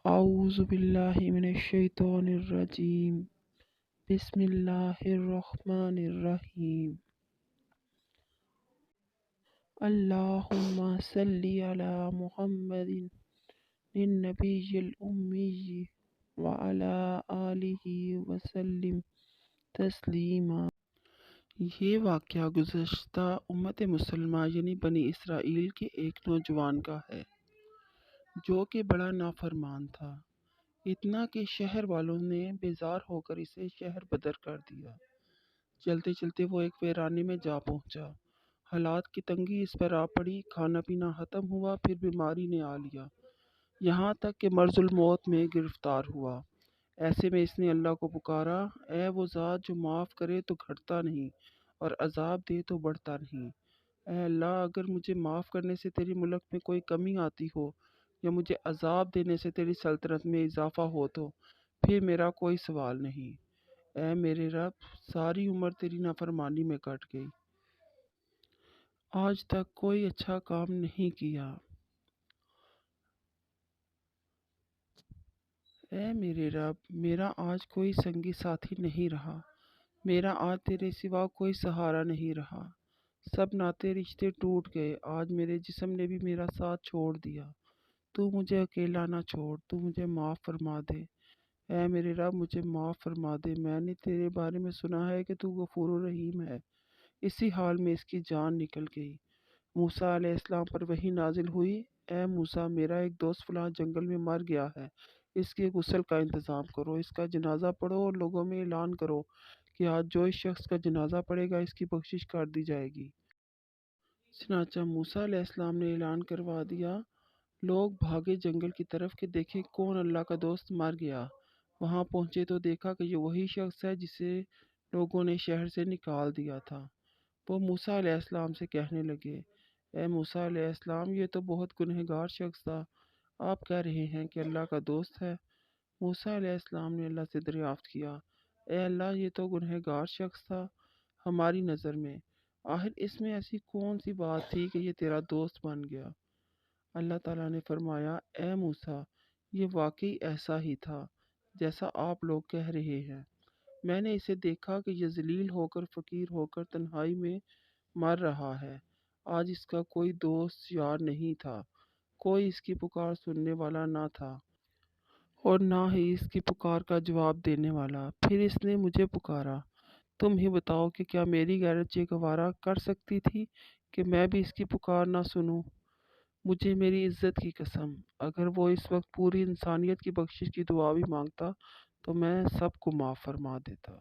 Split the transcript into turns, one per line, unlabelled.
اعوذ باللہ من الشیطان الرجیم، بسم اللہ الرحمن الرحیم۔ اللہم صلی علی محمد النبی الامی وعلی آلہ وسلم تسلیما۔ یہ واقعہ گزشتہ امت مسلمہ یعنی بنی اسرائیل کے ایک نوجوان کا ہے جو کہ بڑا نافرمان تھا، اتنا کہ شہر والوں نے بیزار ہو کر اسے شہر بدر کر دیا۔ چلتے چلتے وہ ایک ویرانے میں جا پہنچا۔ حالات کی تنگی اس پر آ پڑی، کھانا پینا ختم ہوا، پھر بیماری نے آ لیا، یہاں تک کہ مرض الموت میں گرفتار ہوا۔ ایسے میں اس نے اللہ کو پکارا، اے وہ ذات جو معاف کرے تو گھٹتا نہیں اور عذاب دے تو بڑھتا نہیں۔ اے اللہ، اگر مجھے معاف کرنے سے تیری ملک میں کوئی کمی آتی ہو یا مجھے عذاب دینے سے تیری سلطنت میں اضافہ ہو تو پھر میرا کوئی سوال نہیں۔ اے میرے رب، ساری عمر تیری نافرمانی میں کٹ گئی، آج تک کوئی اچھا کام نہیں کیا۔ اے میرے رب، میرا آج کوئی سنگی ساتھی نہیں رہا، میرا آج تیرے سوا کوئی سہارا نہیں رہا، سب ناطے رشتے ٹوٹ گئے، آج میرے جسم نے بھی میرا ساتھ چھوڑ دیا۔ تو مجھے اکیلا نہ چھوڑ، تو مجھے معاف فرما دے۔ اے میرے رب، مجھے معاف فرما دے، میں نے تیرے بارے میں سنا ہے کہ تو غفور و رحیم ہے۔ اسی حال میں اس کی جان نکل گئی۔ موسیٰ علیہ السلام پر وحی نازل ہوئی، اے موسیٰ، میرا ایک دوست فلاں جنگل میں مر گیا ہے، اس کے غسل کا انتظام کرو، اس کا جنازہ پڑھو اور لوگوں میں اعلان کرو کہ آج جو اس شخص کا جنازہ پڑھے گا اس کی بخشش کر دی جائے گی۔ چنانچہ موسیٰ علیہ السلام نے اعلان کروا دیا۔ لوگ بھاگے جنگل کی طرف کہ دیکھیں کون اللہ کا دوست مر گیا۔ وہاں پہنچے تو دیکھا کہ یہ وہی شخص ہے جسے لوگوں نے شہر سے نکال دیا تھا۔ وہ موسیٰ علیہ السلام سے کہنے لگے، اے موسیٰ علیہ السلام، یہ تو بہت گنہگار شخص تھا، آپ کہہ رہے ہیں کہ اللہ کا دوست ہے۔ موسیٰ علیہ السلام نے اللہ سے دریافت کیا، اے اللہ، یہ تو گنہگار شخص تھا ہماری نظر میں، آخر اس میں ایسی کون سی بات تھی کہ یہ تیرا دوست بن گیا؟ اللہ تعالیٰ نے فرمایا، اے موسیٰ، یہ واقعی ایسا ہی تھا جیسا آپ لوگ کہہ رہے ہیں۔ میں نے اسے دیکھا کہ یہ ذلیل ہو کر فقیر ہو کر تنہائی میں مر رہا ہے، آج اس کا کوئی دوست یار نہیں تھا، کوئی اس کی پکار سننے والا نہ تھا اور نہ ہی اس کی پکار کا جواب دینے والا۔ پھر اس نے مجھے پکارا، تم ہی بتاؤ کہ کیا میری غیرت یہ گوارا کر سکتی تھی کہ میں بھی اس کی پکار نہ سنوں؟ مجھے میری عزت کی قسم، اگر وہ اس وقت پوری انسانیت کی بخشش کی دعا بھی مانگتا تو میں سب کو معاف فرما دیتا۔